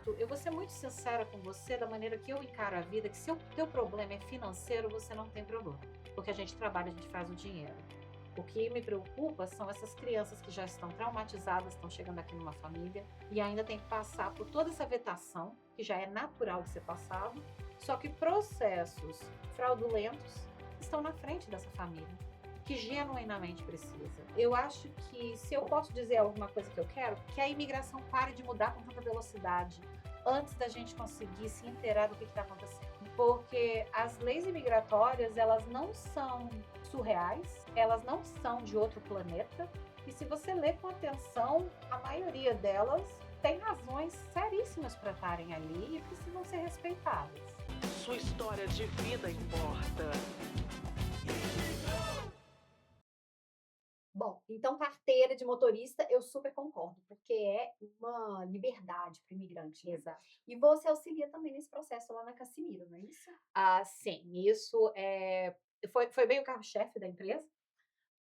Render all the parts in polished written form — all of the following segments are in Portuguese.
fato, eu vou ser muito sincera com você da maneira que eu encaro a vida, que se o teu problema é financeiro, você não tem problema, porque a gente trabalha, a gente faz o dinheiro. O que me preocupa são essas crianças que já estão traumatizadas, estão chegando aqui numa família e ainda tem que passar por toda essa vetação, que já é natural de ser passado, só que processos fraudulentos estão na frente dessa família, que genuinamente precisa. Eu acho que, se eu posso dizer alguma coisa que eu quero, que a imigração pare de mudar com tanta velocidade antes da gente conseguir se inteirar do que está acontecendo. Porque as leis imigratórias, elas não são surreais, elas não são de outro planeta, e se você ler com atenção, a maioria delas tem razões seríssimas para estarem ali e precisam ser respeitadas. Sua história de vida importa. Bom, então carteira de motorista eu super concordo, porque é uma liberdade para o imigrante, né. Exato. E você auxilia também nesse processo lá na Casimiro, não é isso? Ah, sim, isso foi bem o carro-chefe da empresa,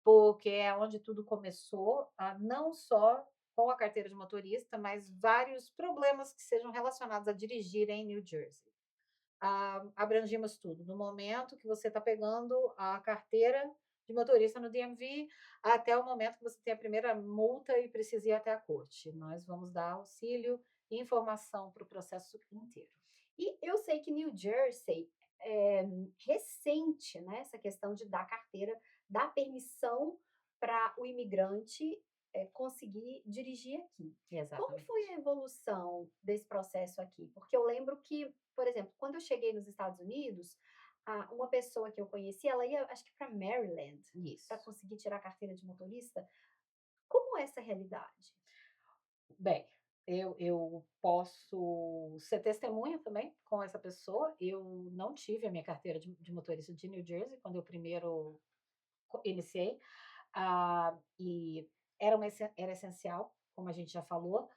porque é onde tudo começou, não só com a carteira de motorista, mas vários problemas que sejam relacionados a dirigir em New Jersey. Abrangimos tudo, do momento que você está pegando a carteira de motorista no DMV, até o momento que você tem a primeira multa e precisa ir até a corte. Nós vamos dar auxílio e informação para o processo inteiro. E eu sei que New Jersey recente, né, essa questão de dar carteira, dar permissão para o imigrante, conseguir dirigir aqui. Como Exatamente. foi a evolução desse processo aqui? Porque eu lembro que, por exemplo, quando eu cheguei nos Estados Unidos, uma pessoa que eu conheci, ela ia acho que para Maryland, para Isso. conseguir tirar a carteira de motorista. Como é essa realidade? Bem, eu posso ser testemunha também com essa pessoa. Eu não tive a minha carteira de motorista de New Jersey quando eu primeiro iniciei, e era essencial, como a gente já falou,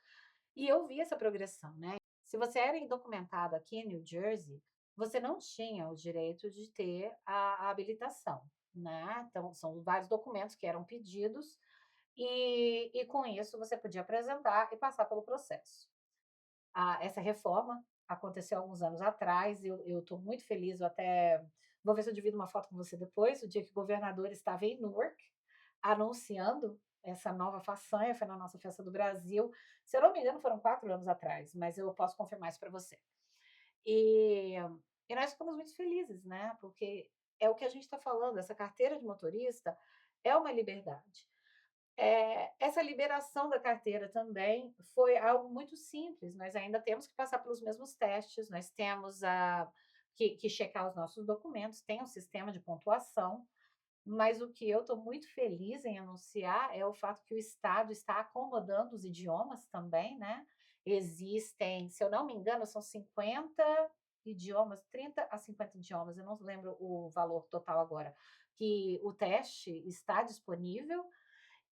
e eu vi essa progressão, né. Se você era indocumentado aqui em New Jersey, você não tinha o direito de ter a habilitação, né. Então são vários documentos que eram pedidos, e com isso você podia apresentar e passar pelo processo. Essa reforma aconteceu alguns anos atrás, eu estou muito feliz, eu até vou ver se eu divido uma foto com você depois, o dia que o governador estava em Newark, anunciando essa nova façanha, foi na nossa festa do Brasil, se eu não me engano foram 4 anos atrás, mas eu posso confirmar isso para você. E e nós ficamos muito felizes, né, porque é o que a gente está falando, essa carteira de motorista é uma liberdade. Essa liberação da carteira também foi algo muito simples, nós ainda temos que passar pelos mesmos testes, nós temos que checar os nossos documentos, tem um sistema de pontuação, mas o que eu estou muito feliz em anunciar é o fato que o estado está acomodando os idiomas também, né. Existem, se eu não me engano, são 50 idiomas, 30 a 50 idiomas, eu não lembro o valor total agora, que o teste está disponível.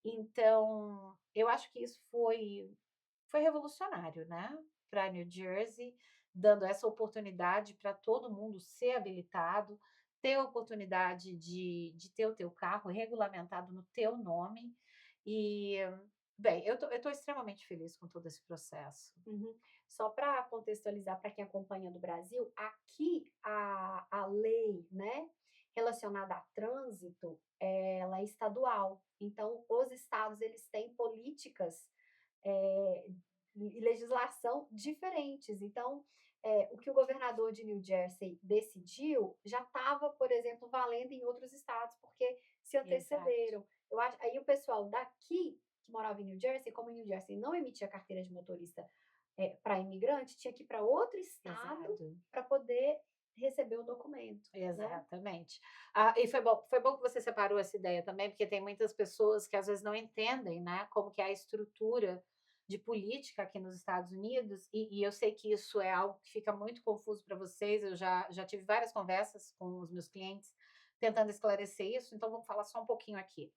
Então, eu acho que isso foi revolucionário, né, para New Jersey, dando essa oportunidade para todo mundo ser habilitado, ter a oportunidade de ter o teu carro regulamentado no teu nome e, bem, eu tô extremamente feliz com todo esse processo. Uhum. Só para contextualizar para quem acompanha do Brasil, aqui a lei, né, relacionada a trânsito, ela é estadual. Então, os estados eles têm políticas, eh, e legislação diferentes. Então, o que o governador de New Jersey decidiu já estava, por exemplo, valendo em outros estados, porque se Exato, antecederam. Eu acho aí o pessoal daqui que morava em New Jersey, como New Jersey não emitia carteira de motorista, para imigrante, tinha que ir para outro estado exato. para poder receber o documento, né. Exatamente. E foi bom que você separou essa ideia também, porque tem muitas pessoas que às vezes não entendem, né, como que é a estrutura de política aqui nos Estados Unidos, e eu sei que isso é algo que fica muito confuso para vocês, eu já tive várias conversas com os meus clientes tentando esclarecer isso, então vamos falar só um pouquinho aqui.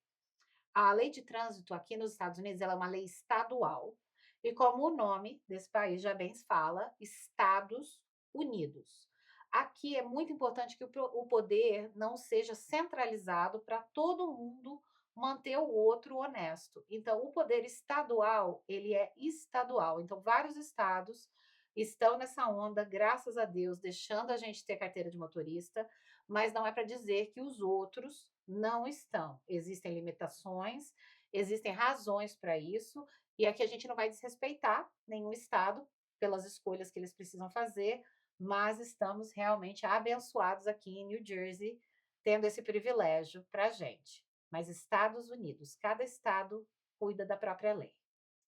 A lei de trânsito aqui nos Estados Unidos, ela é uma lei estadual, e como o nome desse país já bem fala, Estados Unidos. Aqui é muito importante que o poder não seja centralizado para todo mundo manter o outro honesto. Então, o poder estadual, ele é estadual. Então, vários estados estão nessa onda, graças a Deus, deixando a gente ter carteira de motorista, mas não é para dizer que os outros não estão. Existem limitações, existem razões para isso, e aqui a gente não vai desrespeitar nenhum estado pelas escolhas que eles precisam fazer, mas estamos realmente abençoados aqui em New Jersey, tendo esse privilégio para a gente. Mas Estados Unidos, cada estado cuida da própria lei.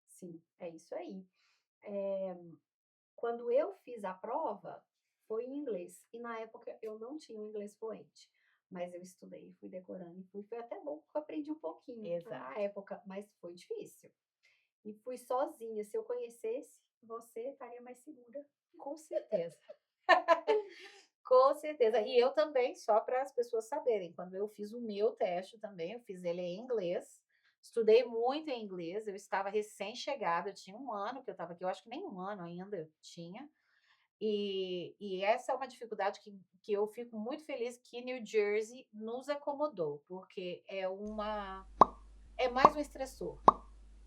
Sim, é isso aí. Quando eu fiz a prova, foi em inglês. E na época eu não tinha um inglês fluente. Mas eu estudei, fui decorando e fui. Foi até bom, porque eu aprendi um pouquinho na Exato. época, mas foi difícil. E fui sozinha. Se eu conhecesse, você estaria mais segura. Com certeza. Com certeza. E eu também, só para as pessoas saberem, quando eu fiz o meu teste também, eu fiz ele em inglês, estudei muito em inglês, eu estava recém-chegada, eu tinha 1 ano que eu estava aqui, eu acho que nem 1 ano ainda eu tinha. E essa é uma dificuldade que eu fico muito feliz que New Jersey nos acomodou, porque é mais um estressor.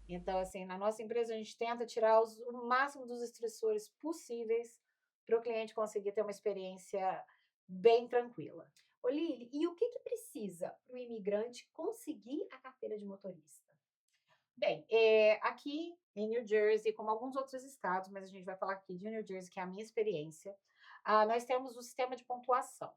Então, assim, na nossa empresa a gente tenta tirar o máximo dos estressores possíveis para o cliente conseguir ter uma experiência bem tranquila. Ô, Lili, e o que precisa para o imigrante conseguir a carteira de motorista? Bem, aqui em New Jersey, como alguns outros estados, mas a gente vai falar aqui de New Jersey, que é a minha experiência, nós temos o sistema de pontuação.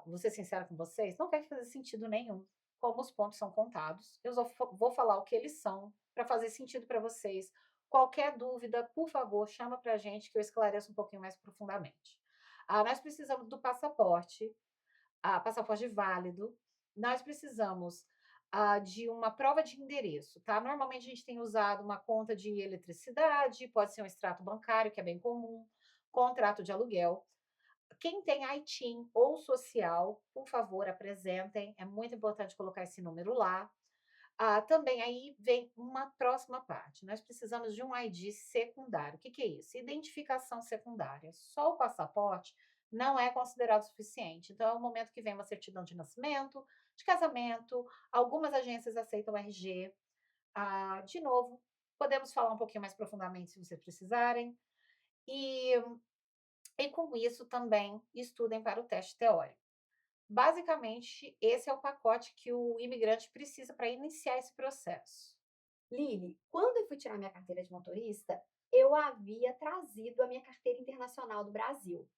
Vou ser sincera com vocês, não vai fazer sentido nenhum como os pontos são contados. Eu só vou falar o que eles são para fazer sentido para vocês. Qualquer dúvida, por favor, chama para a gente que eu esclareço um pouquinho mais profundamente. Nós precisamos do passaporte, passaporte válido. Nós precisamos de uma prova de endereço, tá? Normalmente a gente tem usado uma conta de eletricidade, pode ser um extrato bancário, que é bem comum, contrato de aluguel. Quem tem ITIN ou social, por favor, apresentem. É muito importante colocar esse número lá. Também aí vem uma próxima parte. Nós precisamos de um ID secundário. O que é isso? Identificação secundária. Só o passaporte não é considerado suficiente. Então, é o momento que vem uma certidão de nascimento, de casamento. Algumas agências aceitam RG. De novo, podemos falar um pouquinho mais profundamente se vocês precisarem. E com isso também estudem para o teste teórico. Basicamente, esse é o pacote que o imigrante precisa para iniciar esse processo. Lili, quando eu fui tirar minha carteira de motorista, eu havia trazido a minha carteira internacional do Brasil.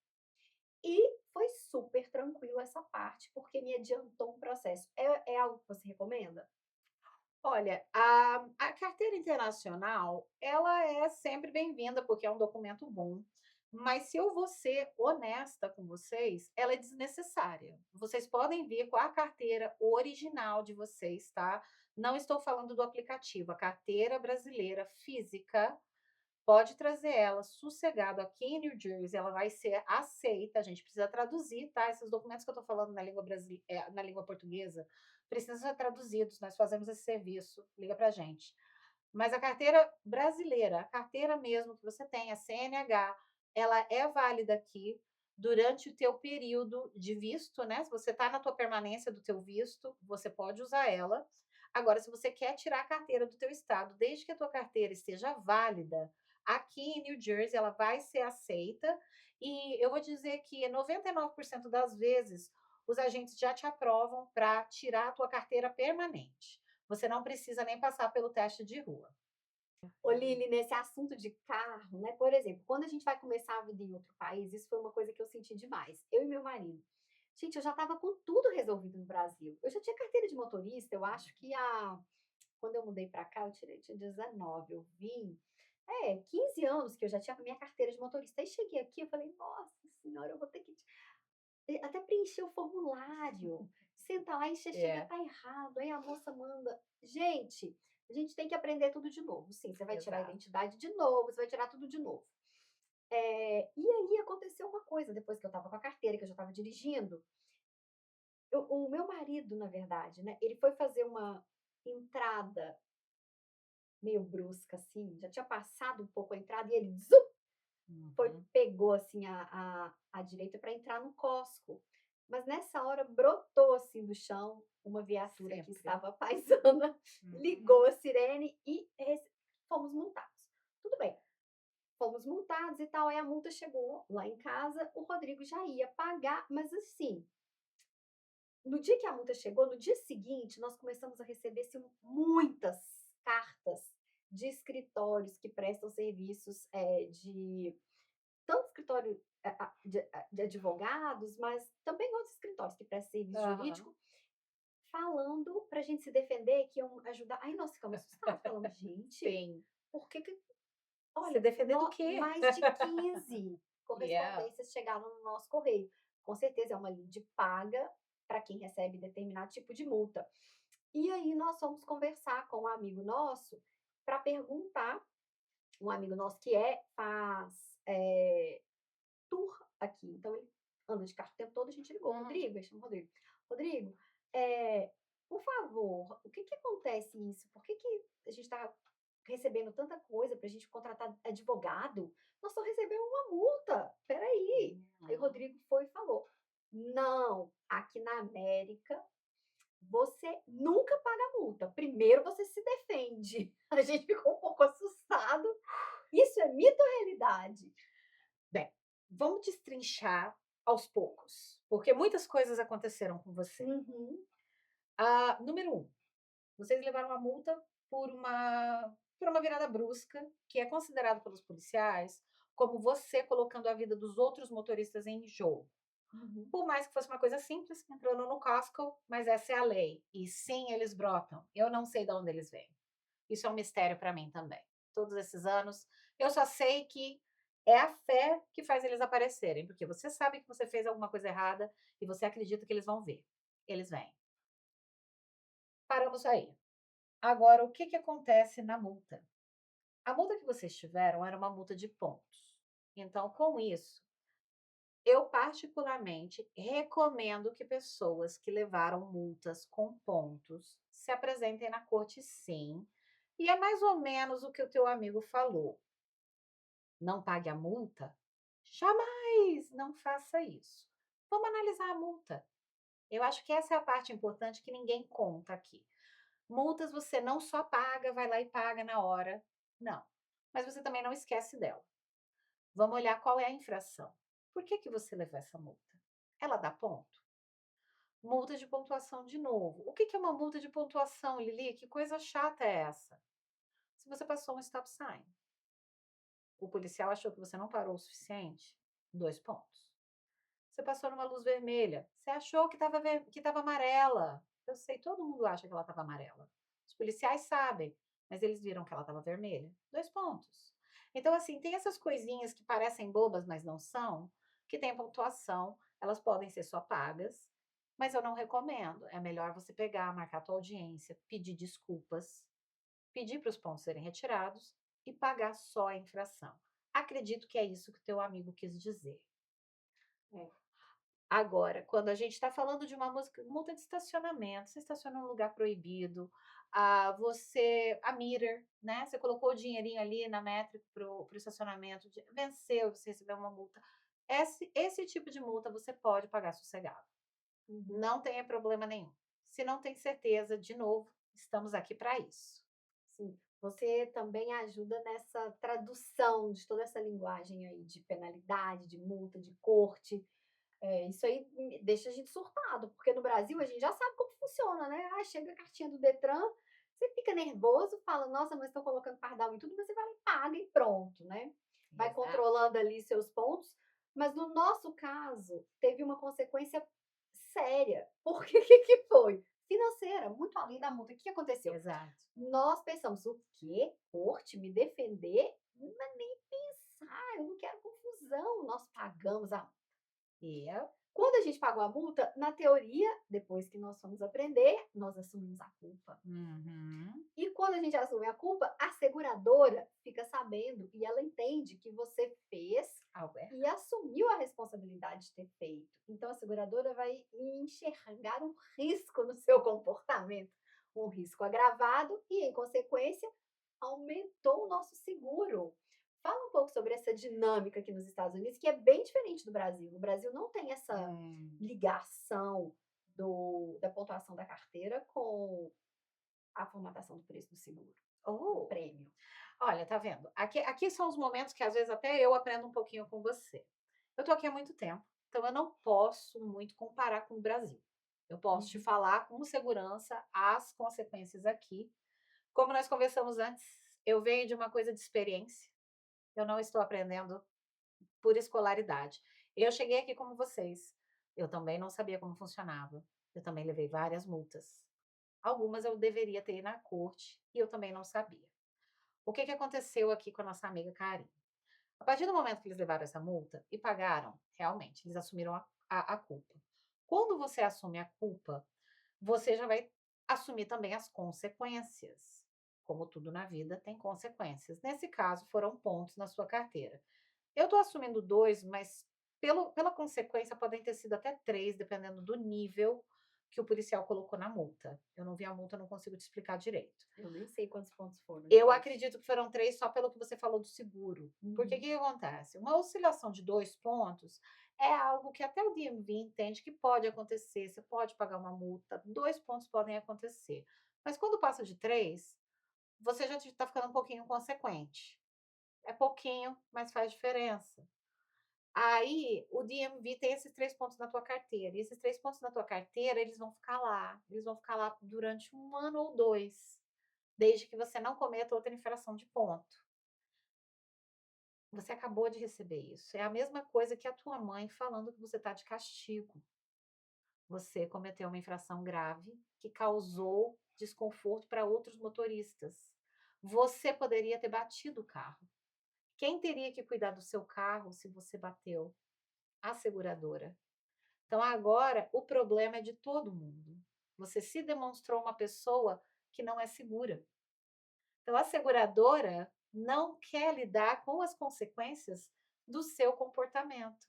E foi super tranquilo essa parte, porque me adiantou um processo. É algo que você recomenda? Olha, a carteira internacional, ela é sempre bem-vinda, porque é um documento bom. Mas se eu vou ser honesta com vocês, ela é desnecessária. Vocês podem vir com a carteira original de vocês, tá? Não estou falando do aplicativo, a carteira brasileira física. Pode trazer ela sossegado aqui em New Jersey, ela vai ser aceita. A gente precisa traduzir, tá? Esses documentos que eu estou falando na língua na língua portuguesa precisam ser traduzidos. Nós fazemos esse serviço. Liga pra gente. Mas a carteira brasileira, a carteira mesmo que você tem, a CNH, ela é válida aqui durante o teu período de visto, né? Se você está na tua permanência do teu visto, você pode usar ela. Agora, se você quer tirar a carteira do teu estado, desde que a tua carteira esteja válida, aqui em New Jersey ela vai ser aceita. E eu vou dizer que 99% das vezes os agentes já te aprovam para tirar a tua carteira permanente. Você não precisa nem passar pelo teste de rua. Ô, Lili, nesse assunto de carro, né? Por exemplo, quando a gente vai começar a vida em outro país, isso foi uma coisa que eu senti demais. Eu e meu marido. Gente, eu já estava com tudo resolvido no Brasil. Eu já tinha carteira de motorista, eu acho que quando eu mudei para cá, eu tinha 19, eu vim. 15 anos que eu já tinha a minha carteira de motorista. Aí cheguei aqui, eu falei, nossa senhora, eu vou ter que até preencher o formulário. Senta lá e você chega, tá errado. Aí a moça manda. Gente, a gente tem que aprender tudo de novo. Sim, você vai tirar a Exato. identidade de novo, você vai tirar tudo de novo. E aí aconteceu uma coisa, depois que eu tava com a carteira, que eu já tava dirigindo. O meu marido, na verdade, né? Ele foi fazer uma entrada meio brusca, assim, já tinha passado um pouco a entrada e ele Uhum. pegou assim a direita para entrar no Costco. Mas nessa hora brotou assim do chão uma viatura que Sempre. estava paisana, ligou a sirene e fomos multados. Tudo bem, fomos multados. resultados e tal. Aí a multa chegou lá em casa, o Rodrigo já ia pagar, mas assim, no dia que a multa chegou, no dia seguinte, nós começamos a receber assim, muitas cartas de escritórios que prestam serviços de tanto escritório de advogados, mas também outros escritórios que prestam serviço Aham. jurídico, falando para a gente se defender, que iam ajudar. Aí nós ficamos assustados, falamos, gente, Sim. por que que... Se Olha, defender do quê? mais de 15 Yeah. correspondências chegaram no nosso correio. Com certeza é uma lei de paga para quem recebe determinado tipo de multa. E aí nós fomos conversar com um amigo nosso para perguntar, um amigo nosso que faz tour aqui, então ele anda de carro o tempo todo, a gente ligou, Uhum. Rodrigo, ele chama Rodrigo. Rodrigo, por favor, o que que acontece isso? Por que que a gente está recebendo tanta coisa para a gente contratar advogado? Nós só recebemos uma multa, peraí. Aí o Uhum. Rodrigo foi e falou, não, aqui na América você nunca paga multa. Primeiro você se defende. A gente ficou um pouco assustado. Isso é mito ou realidade? Bem, vamos destrinchar aos poucos, porque muitas coisas aconteceram com você. Uhum. Número 1, vocês levaram uma multa por uma virada brusca, que é considerado pelos policiais como você colocando a vida dos outros motoristas em jogo. Uhum. Por mais que fosse uma coisa simples, entrando no Costco, mas essa é a lei. E sim, eles brotam. Eu não sei de onde eles vêm. Isso é um mistério para mim também. Todos esses anos, eu só sei que é a fé que faz eles aparecerem, porque você sabe que você fez alguma coisa errada e você acredita que eles vão ver. Eles vêm. Paramos aí. Agora, o que que acontece na multa? A multa que vocês tiveram era uma multa de pontos. Então, com isso, eu particularmente recomendo que pessoas que levaram multas com pontos se apresentem na corte, sim. E é mais ou menos o que o teu amigo falou. Não pague a multa? Jamais, não faça isso. Vamos analisar a multa. Eu acho que essa é a parte importante que ninguém conta aqui. Multas você não só paga, vai lá e paga na hora. Não. Mas você também não esquece dela. Vamos olhar qual é a infração. Por que que você levou essa multa? Ela dá ponto? Multa de pontuação de novo. O que que é uma multa de pontuação, Lili? Que coisa chata é essa? Se você passou um stop sign, o policial achou que você não parou o suficiente, 2 pontos. Você passou numa luz vermelha, você achou que estava amarela. Eu sei, todo mundo acha que ela estava amarela. Os policiais sabem, mas eles viram que ela estava vermelha, 2 pontos. Então, assim, tem essas coisinhas que parecem bobas, mas não são, que têm pontuação, elas podem ser só pagas, mas eu não recomendo. É melhor você pegar, marcar a tua audiência, pedir desculpas, pedir para os pontos serem retirados e pagar só a infração. Acredito que é isso que o teu amigo quis dizer. É. Agora, quando a gente está falando de uma multa de estacionamento, você estacionou num lugar proibido, a meter, né? Você colocou o dinheirinho ali na métrica para o estacionamento, venceu, você recebeu uma multa. Esse tipo de multa você pode pagar sossegado. Uhum. Não tenha problema nenhum. Se não tem certeza, de novo, estamos aqui para isso. Sim. Você também ajuda nessa tradução de toda essa linguagem aí de penalidade, de multa, de corte. Isso aí deixa a gente surtado, porque no Brasil a gente já sabe como funciona, né? Chega a cartinha do Detran, você fica nervoso, fala, nossa, mas estou colocando pardal em tudo, mas você vai lá e paga e pronto, né? Vai Exato. controlando ali seus pontos, mas no nosso caso, teve uma consequência séria. Por que que foi? Financeira, muito além da multa. O que aconteceu? Exato. Nós pensamos, o quê? Corte, me defender? Mas nem pensar, eu não quero confusão. Nós pagamos a... E Quando a gente pagou a multa, na teoria, depois que nós fomos aprender, nós assumimos a culpa. uhum. E quando a gente assume a culpa, a seguradora fica sabendo e ela entende que você fez Albert. e assumiu a responsabilidade de ter feito. Então a seguradora vai enxergar um risco no seu comportamento, um risco agravado e, em consequência, aumentou o nosso seguro. Fala um pouco sobre essa dinâmica aqui nos Estados Unidos, que é bem diferente do Brasil. No Brasil não tem essa ligação da pontuação da carteira com a formatação do preço do seguro, do Oh, prêmio. Olha, tá vendo? Aqui são os momentos que às vezes até eu aprendo um pouquinho com você. Eu tô aqui há muito tempo, então eu não posso muito comparar com o Brasil. Eu posso te Uhum. falar com segurança as consequências aqui. Como nós conversamos antes, eu venho de uma coisa de experiência. Eu não estou aprendendo por escolaridade. Eu cheguei aqui como vocês. Eu também não sabia como funcionava. Eu também levei várias multas. Algumas eu deveria ter ido na corte e eu também não sabia. O que que aconteceu aqui com a nossa amiga Karen? A partir do momento que eles levaram essa multa e pagaram, realmente, eles assumiram a culpa. Quando você assume a culpa, você já vai assumir também as consequências. Como tudo na vida tem consequências. Nesse caso, foram pontos na sua carteira. Eu estou assumindo 2, mas pela consequência podem ter sido até 3, dependendo do nível que o policial colocou na multa. Eu não vi a multa, não consigo te explicar direito. Eu nem sei quantos pontos foram, Eu gente. acredito que foram 3 só pelo que você falou do seguro. Porque o Uhum. que que acontece? Uma oscilação de 2 pontos é algo que até o DMV entende que pode acontecer, você pode pagar uma multa, 2 pontos podem acontecer. Mas quando passa de 3, você já está ficando um pouquinho inconsequente. É pouquinho, mas faz diferença. Aí, o DMV tem esses 3 pontos na tua carteira, e esses 3 pontos na tua carteira, eles vão ficar lá durante 1 ano ou 2, desde que você não cometa outra infração de ponto. Você acabou de receber isso, é a mesma coisa que a tua mãe falando que você está de castigo. Você cometeu uma infração grave que causou desconforto para outros motoristas. Você poderia ter batido o carro. Quem teria que cuidar do seu carro se você bateu? A seguradora. Então agora o problema é de todo mundo. Você se demonstrou uma pessoa que não é segura. Então a seguradora não quer lidar com as consequências do seu comportamento.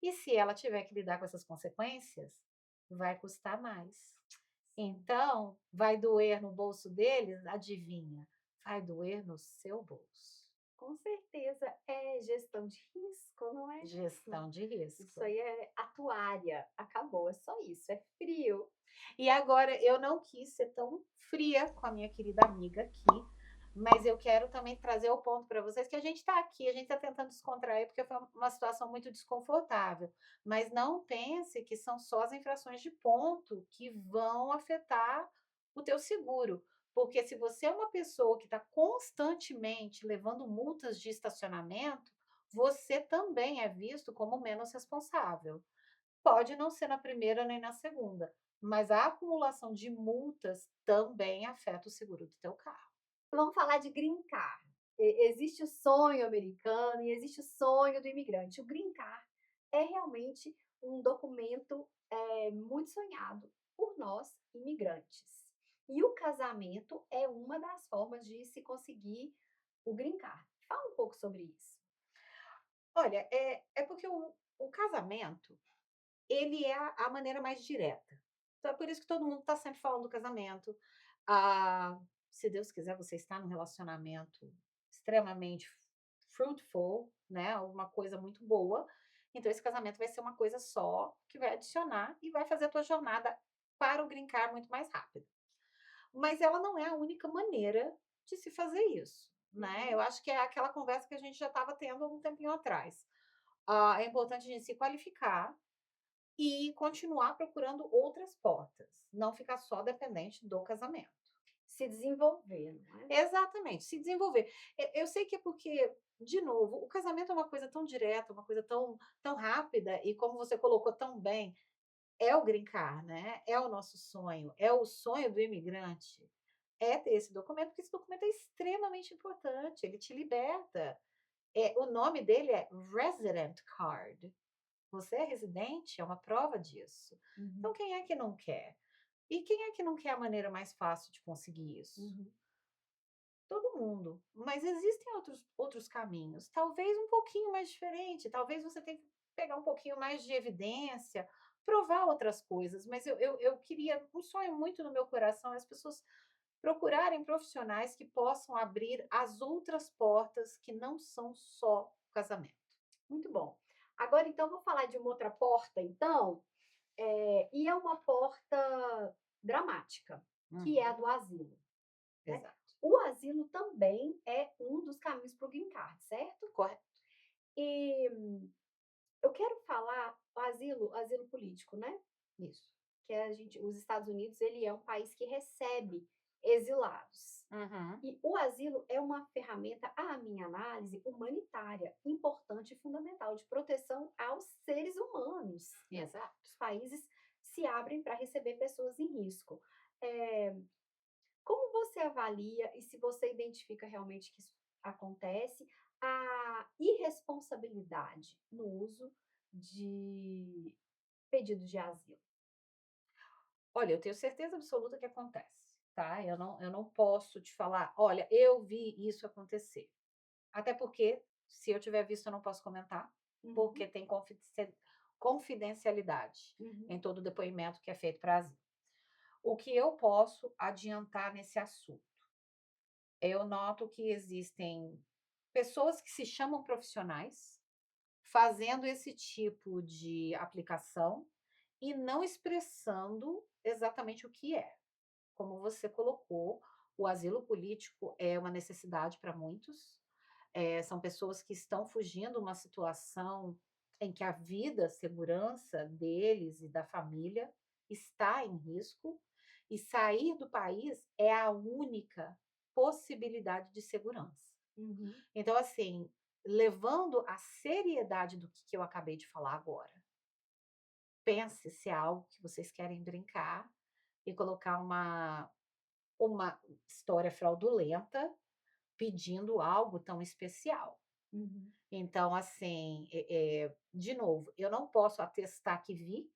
E se ela tiver que lidar com essas consequências, vai custar mais. Então, vai doer no bolso deles? Adivinha? Vai doer no seu bolso. Com certeza é gestão de risco, não é isso? Gestão de Isso risco. aí é atuária, acabou, é só isso, é frio. E agora eu não quis ser tão fria com a minha querida amiga aqui, mas eu quero também trazer o ponto para vocês que a gente está aqui, a gente está tentando descontrair porque foi uma situação muito desconfortável. Mas não pense que são só as infrações de ponto que vão afetar o teu seguro. Porque se você é uma pessoa que está constantemente levando multas de estacionamento, você também é visto como menos responsável. Pode não ser na primeira nem na segunda, mas a acumulação de multas também afeta o seguro do teu carro. Vamos falar de green card. Existe o sonho americano e existe o sonho do imigrante. O green card é realmente um documento muito sonhado por nós, imigrantes. E o casamento é uma das formas de se conseguir o green card. Fala um pouco sobre isso. Olha, é porque o casamento, ele é a maneira mais direta. Então é por isso que todo mundo está sempre falando do casamento. Ah, se Deus quiser, você está num relacionamento extremamente fruitful, né? Uma coisa muito boa. Então esse casamento vai ser uma coisa só que vai adicionar e vai fazer a tua jornada para o green card muito mais rápida. Mas ela não é a única maneira de se fazer isso, né. Uhum. Eu acho que é aquela conversa que a gente já estava tendo há um tempinho atrás. É importante a gente se qualificar e continuar procurando outras portas, não ficar só dependente do casamento. Se desenvolver, não é? Exatamente, se desenvolver. Eu sei que é porque, de novo, o casamento é uma coisa tão direta, uma coisa tão rápida e como você colocou tão bem, é o green card, né, é o nosso sonho, é o sonho do imigrante. É ter esse documento, porque esse documento é extremamente importante, ele te liberta. O nome dele é Resident Card. Você é residente, é uma prova disso. Então Uhum, quem é que não quer? E quem é que não quer a maneira mais fácil de conseguir isso? uhum. Todo mundo. Mas existem outros caminhos, talvez um pouquinho mais diferente, talvez você tenha que pegar um pouquinho mais de evidência, provar outras coisas, mas eu queria um sonho muito no meu coração é as pessoas procurarem profissionais que possam abrir as outras portas que não são só o casamento. Muito bom. Agora, então, vou falar de uma outra porta, então, e é uma porta dramática, que é a Uhum, do asilo, né. exato. O asilo também é um dos caminhos para o green card, certo? Correto. E eu quero falar o asilo político, né, Isso. que os Estados Unidos, ele é um país que recebe exilados. Uhum. E o asilo é uma ferramenta, à minha análise, humanitária, importante e fundamental, de proteção aos seres humanos, né. Exato. Os países se abrem para receber pessoas em risco. Eh, Como você avalia e se você identifica realmente que isso acontece, a irresponsabilidade no uso de pedidos de asilo? Olha, eu tenho certeza absoluta que acontece, tá? Eu não posso te falar: "Olha, eu vi isso acontecer". Até porque, se eu tiver visto, eu não posso comentar, Uhum, porque tem confidencialidade uhum, em todo depoimento que é feito para asilo. O que eu posso adiantar nesse assunto? Eu noto que existem pessoas que se chamam profissionais, fazendo esse tipo de aplicação e não expressando exatamente o que é. Como você colocou, o asilo político é uma necessidade para muitos. São pessoas que estão fugindo de uma situação em que a vida, a segurança deles e da família está em risco, e sair do país é a única possibilidade de segurança. uhum, Então, assim, levando a seriedade do que eu acabei de falar agora, pense se é algo que vocês querem brincar e colocar uma história fraudulenta pedindo algo tão especial. uhum, Então, assim, de novo, eu não posso atestar que vi,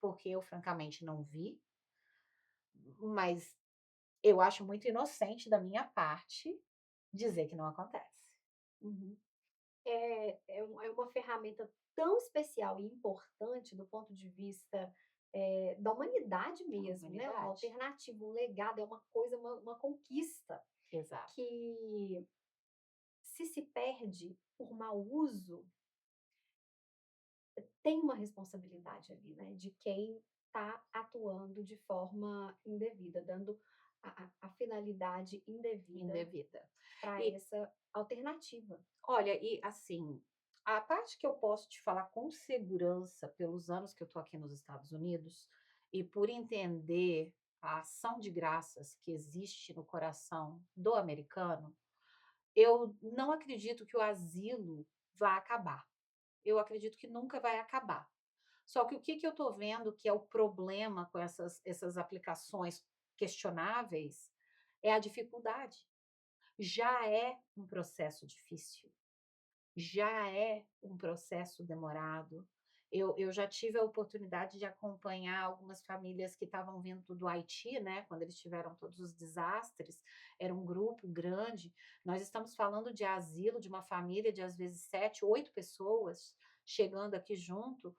porque eu francamente não vi, mas eu acho muito inocente da minha parte dizer que não acontece. uhum. É uma ferramenta tão especial e importante do ponto de vista, da humanidade A mesmo, né, uma humanidade. alternativa, um legado, é uma coisa, uma conquista Exato. que, se perde por mau uso, tem uma responsabilidade ali, né, de quem está atuando de forma indevida, dando a finalidade indevida Indevida. para E essa alternativa. olha, e assim, a parte que eu posso te falar com segurança pelos anos que eu estou aqui nos Estados Unidos e por entender a ação de graças que existe no coração do americano, eu não acredito que o asilo vá acabar. Eu acredito que nunca vai acabar. Só que o que eu estou vendo que é o problema com essas aplicações questionáveis é a dificuldade. Já é um processo difícil. Já é um processo demorado. Eu já tive a oportunidade de acompanhar algumas famílias que estavam vindo do Haiti, né, quando eles tiveram todos os desastres, era um grupo grande. Nós estamos falando de asilo de uma família de, às vezes, 7, 8 pessoas chegando aqui junto.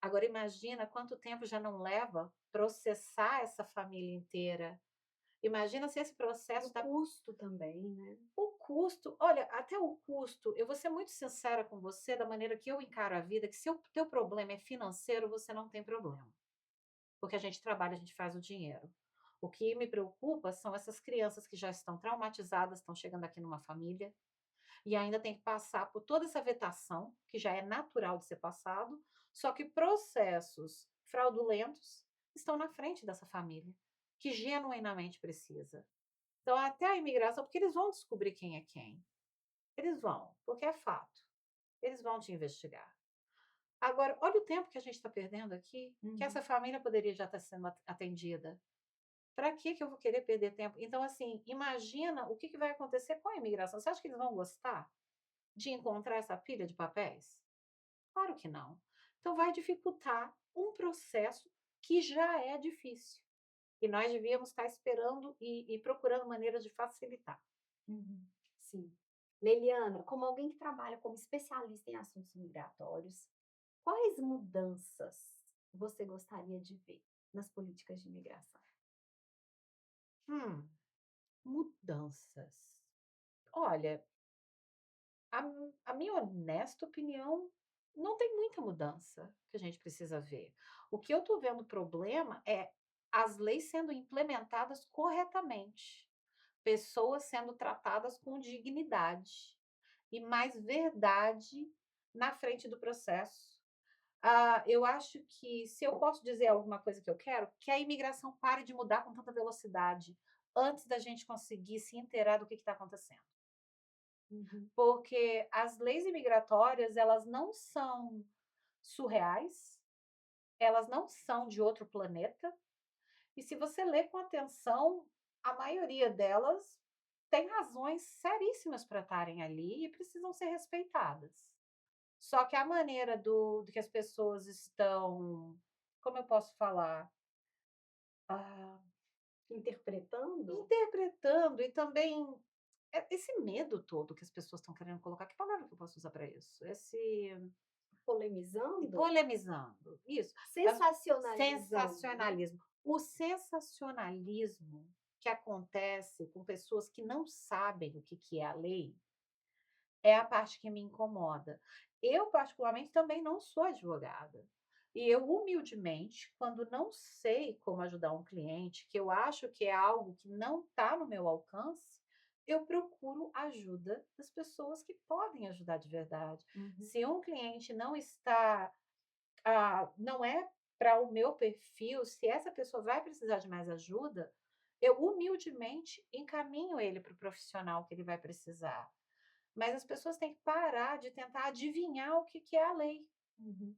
Agora imagina quanto tempo já não leva processar essa família inteira. Imagina se esse E processo o está custo também, né. o custo, olha, até o custo, eu vou ser muito sincera com você da maneira que eu encaro a vida, que se o teu problema é financeiro, você não tem problema, porque a gente trabalha, a gente faz o dinheiro. O que me preocupa são essas crianças que já estão traumatizadas, estão chegando aqui numa família, e ainda tem que passar por toda essa vetação, que já é natural de ser passado, só que processos fraudulentos estão na frente dessa família, que genuinamente precisa. Então, até a imigração, porque eles vão descobrir quem é quem. Eles vão, porque é fato. Eles vão te investigar. Agora, olha o tempo que a gente está perdendo aqui, que essa Uhum, família poderia já estar sendo atendida. Para que eu vou querer perder tempo? Então, assim, imagina o que vai acontecer com a imigração. Você acha que eles vão gostar de encontrar essa pilha de papéis? Claro que não. Então, vai dificultar um processo que já é difícil. E nós devíamos estar esperando e procurando maneiras de facilitar. uhum, sim. Leliana, como alguém que trabalha como especialista em assuntos migratórios, quais mudanças você gostaria de ver nas políticas de imigração? Hum, mudanças. Olha, A a minha honesta opinião, não tem muita mudança que a gente precisa ver. O que eu estou vendo problema é as leis sendo implementadas corretamente. pessoas sendo tratadas com dignidade e mais verdade na frente do processo. Eu acho que se eu posso dizer alguma coisa que eu quero, que a imigração pare de mudar com tanta velocidade, antes da gente conseguir se inteirar do que está acontecendo. Uhum. Porque as leis imigratórias, elas não são surreais, elas não são de outro planeta, e se você ler com atenção, a maioria delas tem razões seríssimas para estarem ali e precisam ser respeitadas. Só que a maneira do que as pessoas estão, como eu posso falar? Ah, Interpretando? interpretando e também esse medo todo que as pessoas estão querendo colocar, que palavra que eu posso usar para isso? Polemizando? Polemizando, isso. Sensacionalizando, né? Sensacionalismo. O sensacionalismo que acontece com pessoas que não sabem o que é a lei é a parte que me incomoda. Eu, particularmente, também não sou advogada. E eu, humildemente, quando não sei como ajudar um cliente, que eu acho que é algo que não está no meu alcance, eu procuro ajuda das pessoas que podem ajudar de verdade. Uhum. Se um cliente não é para o meu perfil, se essa pessoa vai precisar de mais ajuda, eu humildemente encaminho ele para o profissional que ele vai precisar. Mas as pessoas têm que parar de tentar adivinhar o que é a lei. Uhum.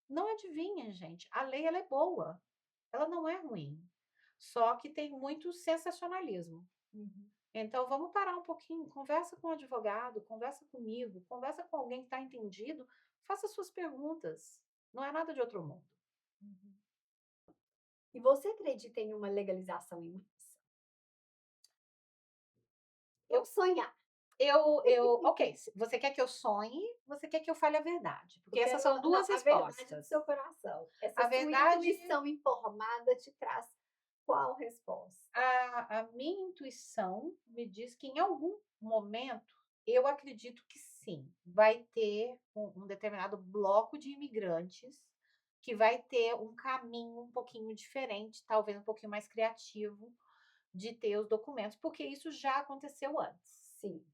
Não adivinha, gente. A lei ela é boa, ela não é ruim. Só que tem muito sensacionalismo. Uhum. Então vamos parar um pouquinho, conversa com o advogado, conversa comigo, conversa com alguém que está entendido, faça suas perguntas. Não é nada de outro mundo. Uhum. E você acredita em uma legalização em massa? Vamos sonhar. Ok, você quer que eu sonhe, você quer que eu fale a verdade, Eu porque essas quero são não, duas a verdade do respostas. seu coração. Essa A sua verdade, intuição informada te traz qual resposta? a minha intuição me diz que em algum momento eu acredito que sim, vai ter um determinado bloco de imigrantes que vai ter um caminho um pouquinho diferente, talvez um pouquinho mais criativo de ter os documentos, porque isso já aconteceu antes. Sim.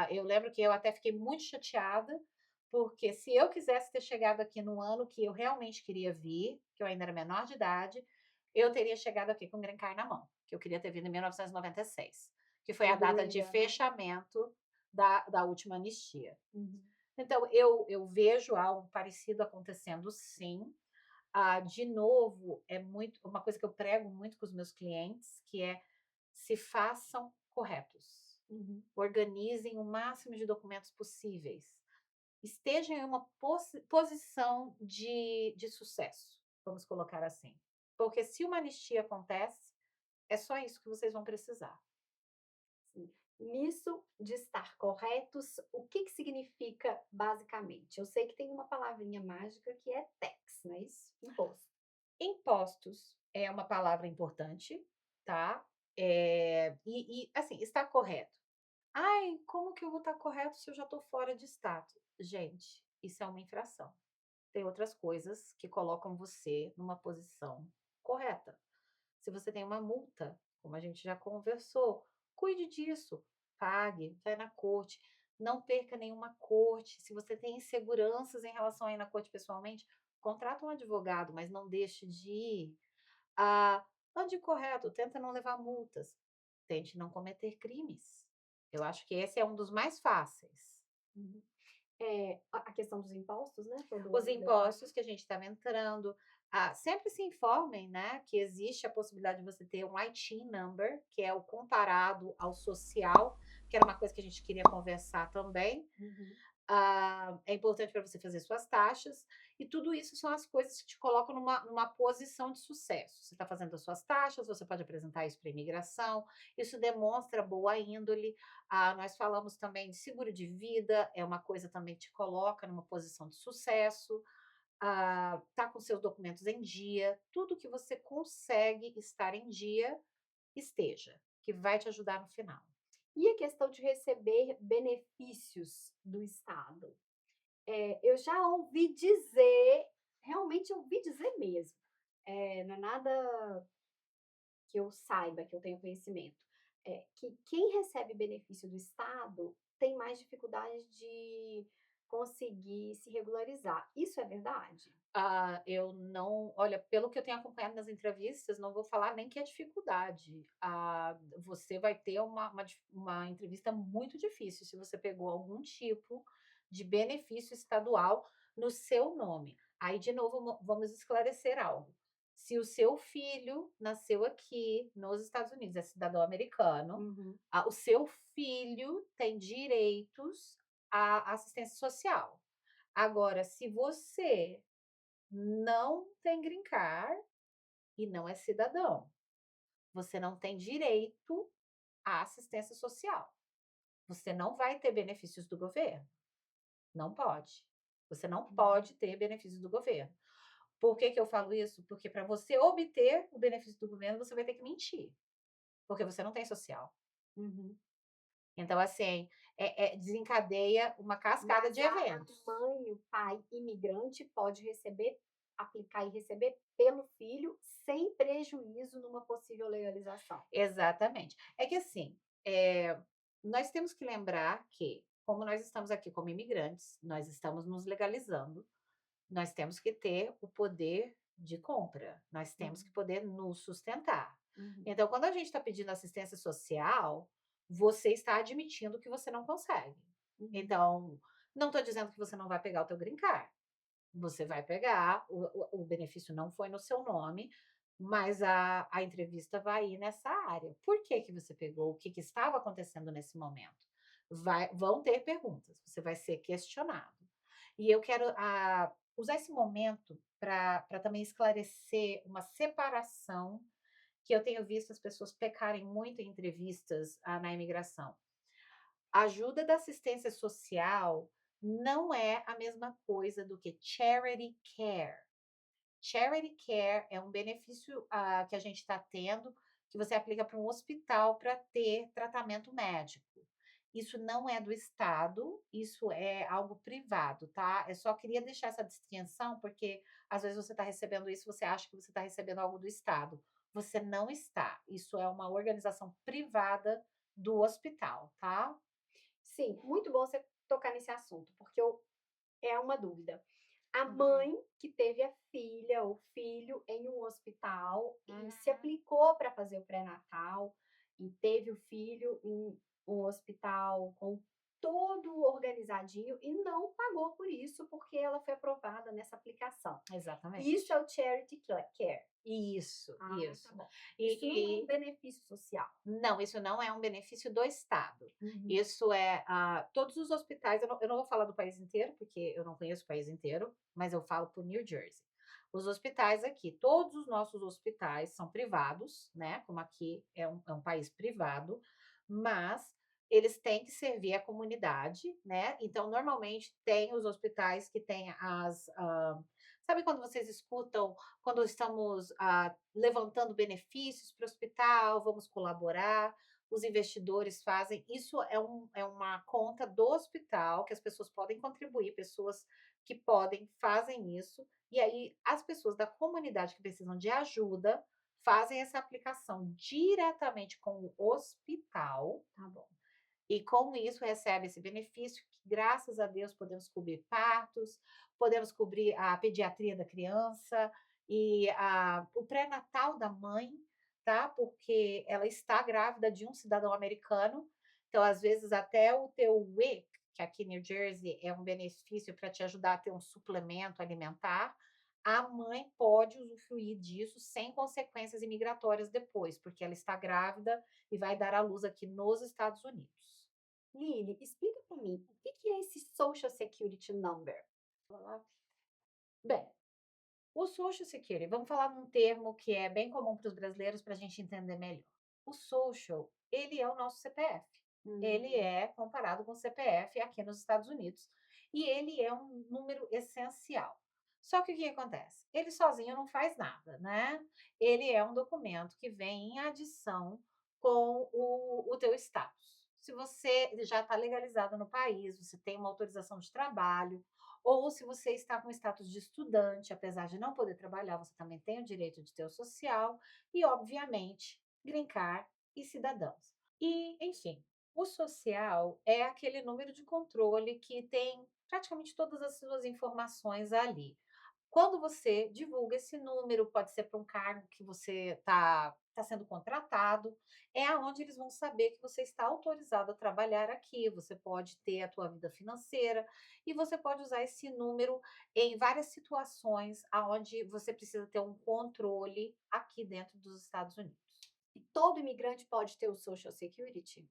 Eu lembro que eu até fiquei muito chateada, porque se eu quisesse ter chegado aqui no ano que eu realmente queria vir, que eu ainda era menor de idade, eu teria chegado aqui com o Green Card na mão, que eu queria ter vindo em 1996, que foi a data de Poderia, né? fechamento da última anistia. Uhum. Então, eu vejo algo parecido acontecendo sim. De novo, é muito uma coisa que eu prego muito com os meus clientes, que é se façam corretos. Uhum. Organizem o máximo de documentos possíveis. Estejam em uma posição de sucesso, vamos colocar assim. Porque se uma anistia acontece, é só isso que vocês vão precisar. Sim. Nisso de estar corretos, o que significa basicamente? Eu sei que tem uma palavrinha mágica que é tax, não é isso? Imposto. Impostos é uma palavra importante, tá? Assim, está correto. Ai, como que eu vou estar correto se eu já estou fora de estado? Gente, isso é uma infração. Tem outras coisas que colocam você numa posição correta. Se você tem uma multa, como a gente já conversou, cuide disso, pague, vai na corte, não perca nenhuma corte. Se você tem inseguranças em relação a ir na corte pessoalmente, contrata um advogado, mas não deixe de ir. Ande correto, tenta não levar multas, tente não cometer crimes. Eu acho que esse é um dos mais fáceis. Uhum. A questão dos impostos, né? Todo Os ano deve pagar. impostos que a gente estava entrando, sempre se informem, né, que existe a possibilidade de você ter um IT number, que é o comparado ao social, que era uma coisa que a gente queria conversar também. Uhum. É importante para você fazer suas taxas, e tudo isso são as coisas que te colocam numa posição de sucesso. Você está fazendo as suas taxas, você pode apresentar isso para a imigração, isso demonstra boa índole. Nós falamos também de seguro de vida, é uma coisa também que te coloca numa posição de sucesso. Tá com seus documentos em dia, tudo que você consegue estar em dia, esteja, que vai te ajudar no final. E a questão de receber benefícios do Estado? Eu já ouvi dizer, realmente ouvi dizer mesmo, não é nada que eu saiba, que eu tenha conhecimento, que quem recebe benefício do Estado tem mais dificuldade de conseguir se regularizar. Isso é verdade? Eu não olha, pelo que eu tenho acompanhado nas entrevistas, não vou falar nem que é dificuldade. Você vai ter uma entrevista muito difícil se você pegou algum tipo de benefício estadual no seu nome. Aí, de novo, vamos esclarecer algo. Se o seu filho nasceu aqui nos Estados Unidos, é cidadão americano, Uhum. o seu filho tem direitos à assistência social. Agora, se você não tem green card e não é cidadão. Você não tem direito à assistência social. Você não vai ter benefícios do governo. Não pode. Você não Uhum. pode ter benefícios do governo. Por que que eu falo isso? Porque para você obter o benefício do governo, você vai ter que mentir, porque você não tem social. Uhum. Então, assim, desencadeia uma cascada Mas de a eventos. mãe, o pai imigrante pode receber aplicar e receber pelo filho, sem prejuízo numa possível legalização. Exatamente. É que assim, nós temos que lembrar que, como nós estamos aqui como imigrantes, nós estamos nos legalizando, nós temos que ter o poder de compra, nós temos que Uhum, poder nos sustentar. uhum, Então, quando a gente está pedindo assistência social, você está admitindo que você não consegue. uhum. Então, não estou dizendo que você não vai pegar o teu green card. Você vai pegar, o benefício não foi no seu nome, mas a entrevista vai ir nessa área. Por que que você pegou? O que que estava acontecendo nesse momento? Vão ter perguntas, você vai ser questionado. E eu quero usar esse momento para também esclarecer uma separação que eu tenho visto as pessoas pecarem muito em entrevistas na imigração. A ajuda da assistência social não é a mesma coisa do que charity care. Charity care é um benefício, que a gente está tendo, que você aplica para um hospital para ter tratamento médico. Isso não é do Estado, isso é algo privado, tá? Eu só queria deixar essa distinção, porque às vezes você está recebendo isso, você acha que você está recebendo algo do Estado. Você não está. Isso é uma organização privada do hospital, tá? Sim, muito bom você tocar nesse assunto, porque é uma dúvida. A Uhum, mãe que teve a filha ou filho em um hospital e se uhum. aplicou para fazer o pré-natal e teve o filho em um hospital com todo organizadinho e não pagou por isso, porque ela foi aprovada nessa aplicação. Isso Exatamente. é o charity care. Isso, Ah, tá isso. bom. Isso não é um E benefício social. não, isso não é um benefício do Estado. Uhum. Isso todos os hospitais, eu não vou falar do país inteiro, porque eu não conheço o país inteiro, mas eu falo por New Jersey. Os hospitais aqui, todos os nossos hospitais são privados, né, como aqui é um país privado, mas eles têm que servir a comunidade, né, então normalmente tem os hospitais que têm sabe quando vocês escutam, quando estamos, levantando benefícios para o hospital, vamos colaborar, os investidores fazem. Isso é uma conta do hospital que as pessoas podem contribuir, pessoas que podem, fazem isso, e aí as pessoas da comunidade que precisam de ajuda fazem essa aplicação diretamente com o hospital, Tá bom. e com isso recebe esse benefício que, graças a Deus, podemos cobrir partos, podemos cobrir a pediatria da criança e o pré-natal da mãe, tá? Porque ela está grávida de um cidadão americano, então às vezes até o teu WIC, que aqui em New Jersey é um benefício para te ajudar a ter um suplemento alimentar, a mãe pode usufruir disso sem consequências imigratórias depois, porque ela está grávida e vai dar à luz aqui nos Estados Unidos. Lili, explica para mim, o que que é esse Social Security Number? Bem, o Social Security, vamos falar num termo que é bem comum para os brasileiros para a gente entender melhor. O Social, ele é o nosso CPF. Ele Hum, é comparado com o CPF aqui nos Estados Unidos e ele é um número essencial. Só que o que acontece? Ele sozinho não faz nada, né? Ele é um documento que vem em adição com o teu status. Se você já está legalizado no país, você tem uma autorização de trabalho, ou se você está com status de estudante, apesar de não poder trabalhar, você também tem o direito de ter o social e, obviamente, green card e cidadãos. E, enfim, o social é aquele número de controle que tem praticamente todas as suas informações ali. Quando você divulga esse número, pode ser para um cargo que você tá sendo contratado, é aonde eles vão saber que você está autorizado a trabalhar aqui, você pode ter a tua vida financeira e você pode usar esse número em várias situações aonde você precisa ter um controle aqui dentro dos Estados Unidos. E todo imigrante pode ter o Social Security?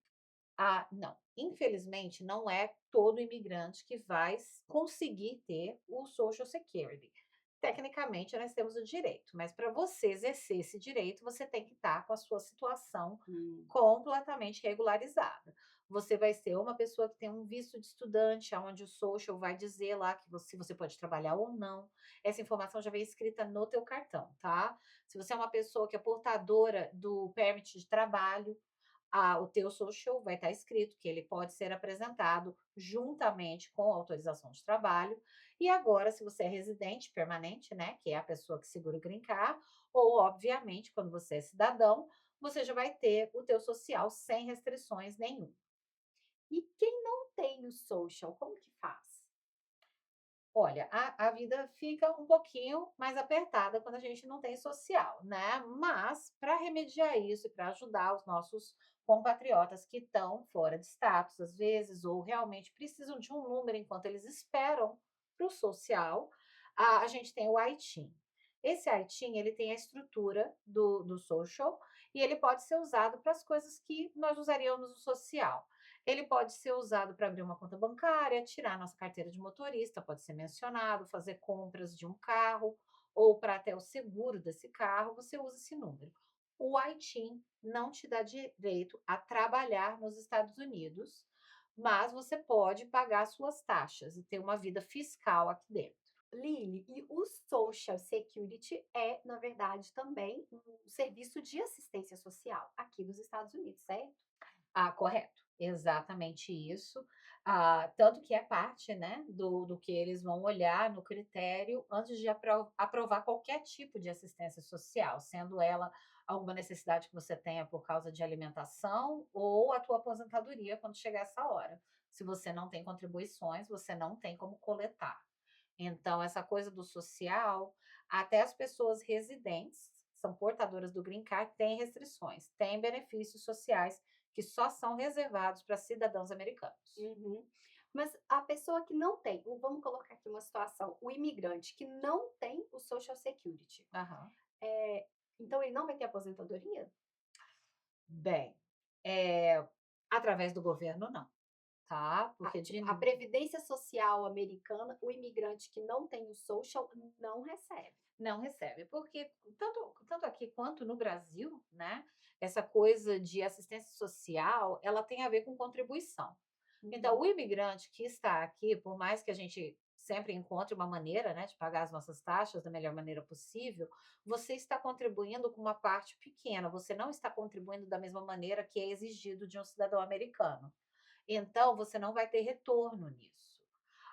Ah, não. Infelizmente, não é todo imigrante que vai conseguir ter o Social Security. Tecnicamente, nós temos o direito, mas para você exercer esse direito, você tem que estar com a sua situação Hum. completamente regularizada. Você vai ser uma pessoa que tem um visto de estudante, onde o social vai dizer lá que você pode trabalhar ou não. Essa informação já vem escrita no teu cartão, tá? Se você é uma pessoa que é portadora do permit de trabalho, o teu social vai estar escrito que ele pode ser apresentado juntamente com a autorização de trabalho. E agora, se você é residente permanente, né, que é a pessoa que segura o green card, ou obviamente, quando você é cidadão, você já vai ter o teu social sem restrições nenhuma. E quem não tem o social, como que faz? Olha, a vida fica um pouquinho mais apertada quando a gente não tem social, né? Mas para remediar isso e para ajudar os nossos compatriotas que estão fora de status, às vezes, ou realmente precisam de um número enquanto eles esperam para o social, a gente tem o ITIN. Esse ITIN, ele tem a estrutura do social e ele pode ser usado para as coisas que nós usaríamos no social. Ele pode ser usado para abrir uma conta bancária, tirar nossa carteira de motorista, pode ser mencionado, fazer compras de um carro ou para até o seguro desse carro, você usa esse número. O ITIN não te dá direito a trabalhar nos Estados Unidos, mas você pode pagar suas taxas e ter uma vida fiscal aqui dentro. Lili, e o Social Security é, na verdade, também um serviço de assistência social aqui dos Estados Unidos, certo? Ah, correto, exatamente isso. Tanto que é parte, né, do que eles vão olhar no critério antes de aprovar qualquer tipo de assistência social, sendo ela alguma necessidade que você tenha por causa de alimentação ou a tua aposentadoria quando chegar essa hora. Se você não tem contribuições, você não tem como coletar. Então, essa coisa do social, até as pessoas residentes, são portadoras do green card, têm restrições, têm benefícios sociais que só são reservados para cidadãos americanos. Uhum. Mas a pessoa que não tem, vamos colocar aqui uma situação, o imigrante que não tem o Social Security, Aham. é, então ele não vai ter aposentadoria? Bem, através do governo, não, tá? Porque Tipo, de a Previdência Social americana, o imigrante que não tem o Social não recebe. não recebe, porque tanto aqui quanto no Brasil, né, essa coisa de assistência social, ela tem a ver com contribuição. Então, Uhum. o imigrante que está aqui, por mais que a gente sempre encontre uma maneira, né, de pagar as nossas taxas da melhor maneira possível, você está contribuindo com uma parte pequena, você não está contribuindo da mesma maneira que é exigido de um cidadão americano. Então, você não vai ter retorno nisso.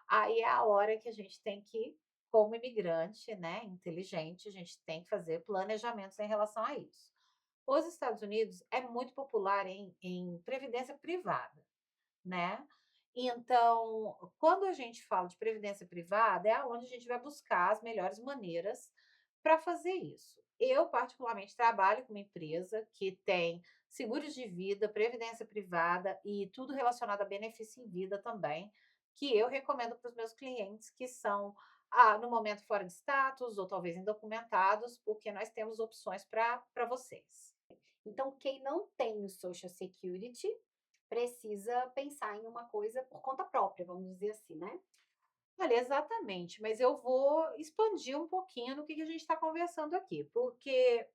Aí é a hora que a gente tem que, como imigrante, né, inteligente, a gente tem que fazer planejamentos em relação a isso. Os Estados Unidos é muito popular em previdência privada, né? Então, quando a gente fala de previdência privada, é aonde a gente vai buscar as melhores maneiras para fazer isso. Eu, particularmente, trabalho com uma empresa que tem seguros de vida, previdência privada e tudo relacionado a benefício em vida também, que eu recomendo para os meus clientes que são, no momento, fora de status ou talvez indocumentados, porque nós temos opções para vocês. Então, quem não tem o Social Security precisa pensar em uma coisa por conta própria, vamos dizer assim, né? Olha, exatamente, mas eu vou expandir um pouquinho no que a gente está conversando aqui, porque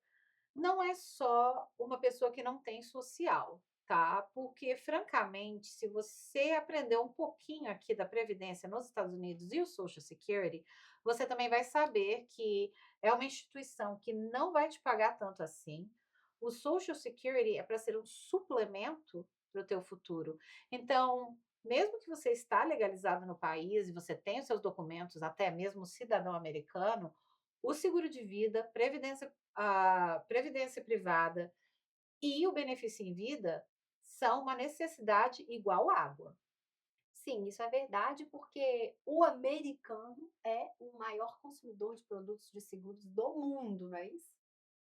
não é só uma pessoa que não tem social, tá? Porque, francamente, se você aprender um pouquinho aqui da Previdência nos Estados Unidos e o Social Security, você também vai saber que é uma instituição que não vai te pagar tanto assim. O Social Security é para ser um suplemento para o teu futuro. Então, mesmo que você está legalizado no país e você tem os seus documentos, até mesmo cidadão americano, o seguro de vida, previdência a previdência privada e o benefício em vida são uma necessidade igual água. Sim, isso é verdade, porque o americano é o maior consumidor de produtos de seguros do mundo, não é isso?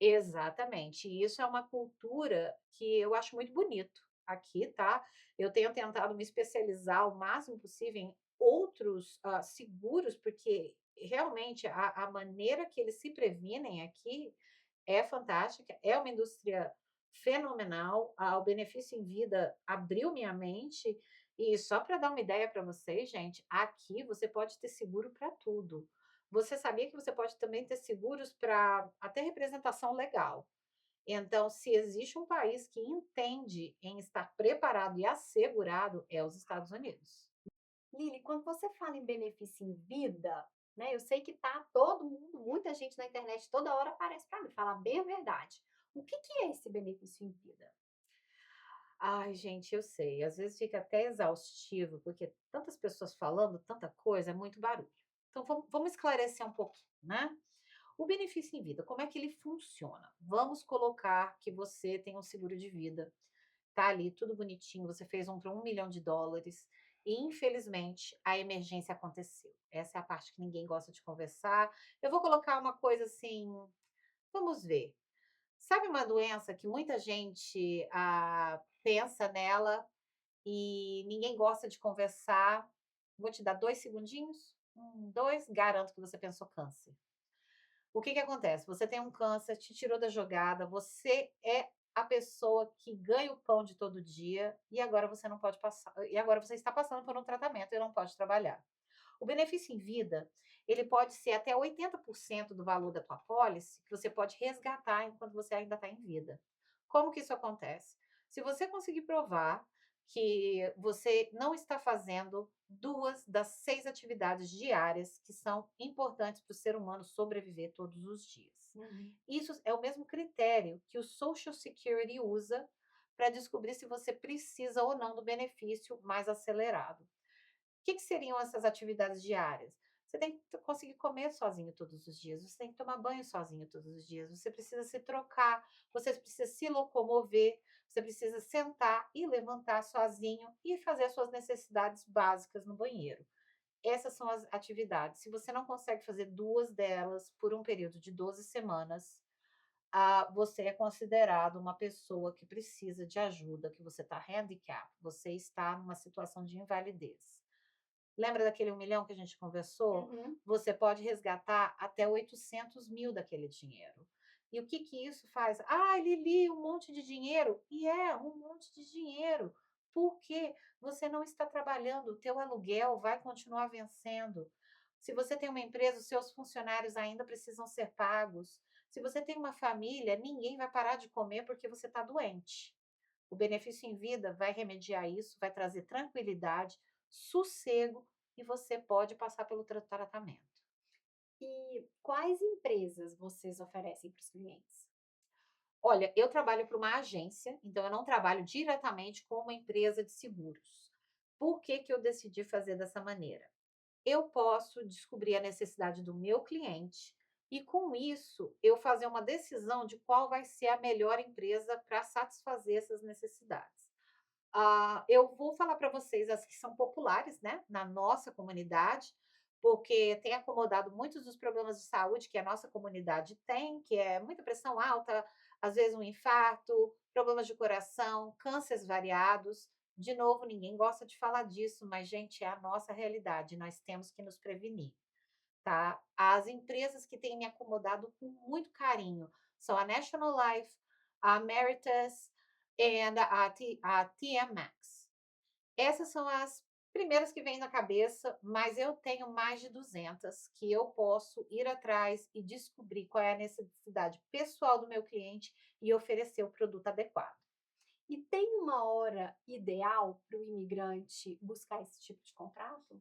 Exatamente, e isso é uma cultura que eu acho muito bonito aqui, tá. Eu tenho tentado me especializar o máximo possível em outros, seguros, porque realmente a maneira que eles se previnem aqui é fantástica, é uma indústria fenomenal, o benefício em vida abriu minha mente, e só para dar uma ideia para vocês, gente, aqui você pode ter seguro para tudo. Você sabia que você pode também ter seguros para até representação legal. Então, se existe um país que entende em estar preparado e assegurado, é os Estados Unidos. Lili, quando você fala em benefício em vida, né, eu sei que tá todo mundo, muita gente na internet toda hora aparece para mim, falar bem a verdade. O que que é esse benefício em vida? Ai, gente, eu sei, às vezes fica até exaustivo, porque tantas pessoas falando tanta coisa, é muito barulho. Então vamos esclarecer um pouquinho, né. O benefício em vida, como é que ele funciona? Vamos colocar que você tem um seguro de vida, tá ali tudo bonitinho, você fez um para US$ 1.000.000 e infelizmente a emergência aconteceu. Essa é a parte que ninguém gosta de conversar. Eu vou colocar uma coisa assim, vamos ver. Sabe uma doença que muita gente, pensa nela e ninguém gosta de conversar? Vou te dar 2 segundinhos. 1, 2, garanto que você pensou câncer. O que que acontece? Você tem um câncer, te tirou da jogada, você é a pessoa que ganha o pão de todo dia e agora você não pode passar e agora você está passando por um tratamento e não pode trabalhar. O benefício em vida, ele pode ser até 80% do valor da tua pólice, que você pode resgatar enquanto você ainda está em vida. Como que isso acontece? Se você conseguir provar que você não está fazendo 2 das 6 atividades diárias que são importantes para o ser humano sobreviver todos os dias. Uhum. Isso é o mesmo critério que o Social Security usa para descobrir se você precisa ou não do benefício mais acelerado. Que seriam essas atividades diárias? Você tem que conseguir comer sozinho todos os dias, você tem que tomar banho sozinho todos os dias, você precisa se trocar, você precisa se locomover, você precisa sentar e levantar sozinho e fazer as suas necessidades básicas no banheiro. Essas são as atividades. Se você não consegue fazer 2 delas por um período de 12 semanas, você é considerado uma pessoa que precisa de ajuda, que você está handicap, você está numa situação de invalidez. Lembra daquele 1.000.000 que a gente conversou? Uhum. Você pode resgatar até 800.000 daquele dinheiro. E o que que isso faz? "Ai, Lili, um monte de dinheiro". E é, um monte de dinheiro, porque você não está trabalhando, o teu aluguel vai continuar vencendo. Se você tem uma empresa, os seus funcionários ainda precisam ser pagos. Se você tem uma família, ninguém vai parar de comer porque você está doente. O benefício em vida vai remediar isso, vai trazer tranquilidade, sossego e você pode passar pelo tratamento. E quais empresas vocês oferecem para os clientes? Olha, eu trabalho para uma agência, então eu não trabalho diretamente com uma empresa de seguros. Por que que eu decidi fazer dessa maneira? Eu posso descobrir a necessidade do meu cliente e, com isso, eu fazer uma decisão de qual vai ser a melhor empresa para satisfazer essas necessidades. Eu vou falar para vocês as que são populares, né, na nossa comunidade, porque tem acomodado muitos dos problemas de saúde que a nossa comunidade tem, que é muita pressão alta, às vezes um infarto, problemas de coração, cânceres variados. De novo, ninguém gosta de falar disso, mas, gente, é a nossa realidade, nós temos que nos prevenir, tá? As empresas que têm me acomodado com muito carinho são a National Life, a Ameritas e a TM Max. Essas são as primeiras que vêm na cabeça, mas eu tenho mais de 200 que eu posso ir atrás e descobrir qual é a necessidade pessoal do meu cliente e oferecer o produto adequado. E tem uma hora ideal para o imigrante buscar esse tipo de contrato?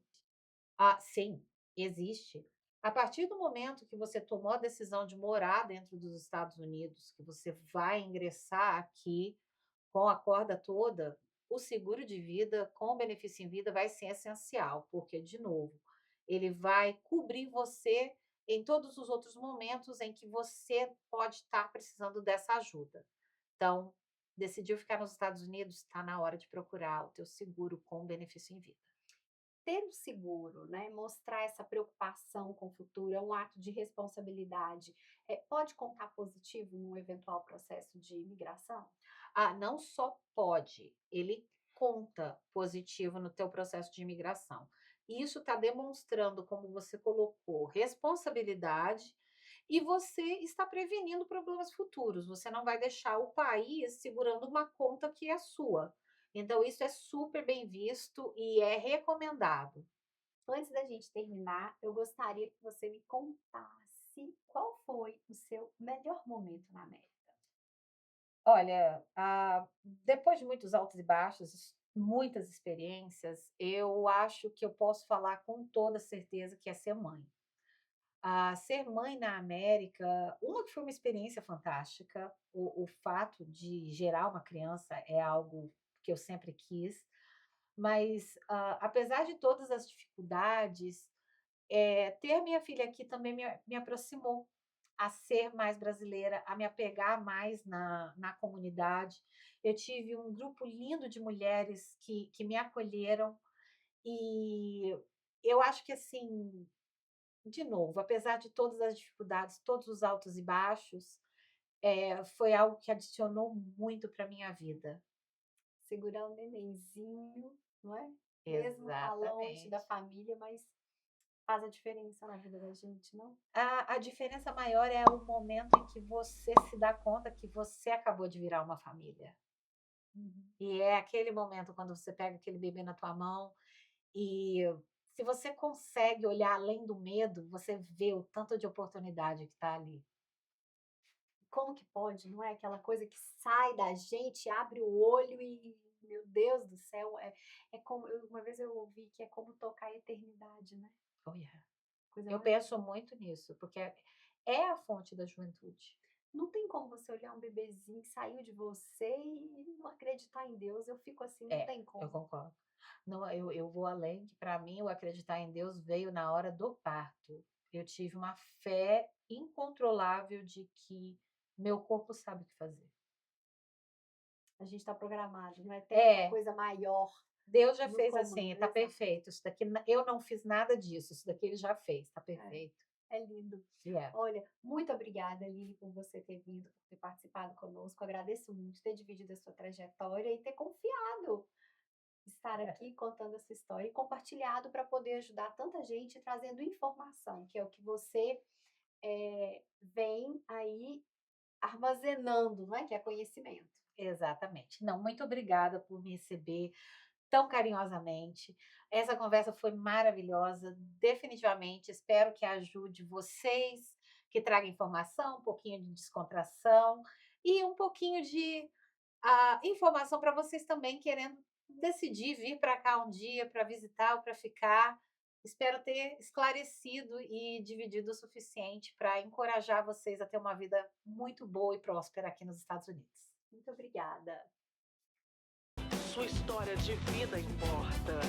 Sim, existe. A partir do momento que você tomou a decisão de morar dentro dos Estados Unidos, que você vai ingressar aqui com a corda toda, o seguro de vida com benefício em vida vai ser essencial, porque, de novo, ele vai cobrir você em todos os outros momentos em que você pode estar precisando dessa ajuda. Então, Decidiu ficar nos Estados Unidos, está na hora de procurar o teu seguro com benefício em vida. Ter um seguro, né, mostrar essa preocupação com o futuro, é um ato de responsabilidade, pode contar positivo num eventual processo de imigração? Ah, não só pode, ele conta positivo no teu processo de imigração. E isso está demonstrando, como você colocou, responsabilidade e você está prevenindo problemas futuros. Você não vai deixar o país segurando uma conta que é sua. Então, isso é super bem visto e é recomendado. Antes da gente terminar, eu gostaria que você me contasse qual foi o seu melhor momento na América. Olha, depois de muitos altos e baixos, muitas experiências, eu acho que eu posso falar com toda certeza que é ser mãe. Ser mãe na América, uma que foi uma experiência fantástica, o fato de gerar uma criança é algo que eu sempre quis, mas, apesar de todas as dificuldades, ter minha filha aqui também me aproximou a ser mais brasileira, a me apegar mais na comunidade. Eu tive um grupo lindo de mulheres que me acolheram e eu acho que, assim, de novo, apesar de todas as dificuldades, todos os altos e baixos, foi algo que adicionou muito para minha vida. Segurar um nenenzinho, não é? Mesmo tá longe da Exatamente. família, mas faz a diferença na vida da gente, não? A diferença maior é o momento em que você se dá conta que você acabou de virar uma família. Uhum. E é aquele momento quando você pega aquele bebê na tua mão e se você consegue olhar além do medo, você vê o tanto de oportunidade que está ali. Como que pode, não é? Aquela coisa que sai da gente, abre o olho e, meu Deus do céu, é como uma vez eu ouvi que é como tocar a eternidade, né? Oh, yeah. Coisa Eu mais penso linda. muito nisso, porque é a fonte da juventude. Não tem como você olhar um bebezinho que saiu de você e não acreditar em Deus. Eu fico assim, não É, tem eu como. concordo. Não, eu vou além, que para mim o acreditar em Deus veio na hora do parto. Eu tive uma fé incontrolável de que meu corpo sabe o que fazer. A gente está programado, não é? Tem uma É, coisa maior Deus já no fez assim, comando, tá exato. perfeito. Isso daqui eu não fiz nada disso, isso daqui ele já fez, tá perfeito. É lindo. Yeah. Olha, muito obrigada, Lili, por você ter vindo, por ter participado conosco. Agradeço muito ter dividido a sua trajetória e ter confiado estar aqui contando essa história e compartilhado para poder ajudar tanta gente, trazendo informação, que é o que você vem aí armazenando, não é? Que é conhecimento. Exatamente. Não, muito obrigada por me receber tão carinhosamente. Essa conversa foi maravilhosa, definitivamente. Espero que ajude vocês, que traga informação, um pouquinho de descontração e um pouquinho de informação para vocês também querendo decidir vir para cá um dia para visitar ou para ficar. Espero ter esclarecido e dividido o suficiente para encorajar vocês a ter uma vida muito boa e próspera aqui nos Estados Unidos. Muito obrigada. Sua história de vida importa.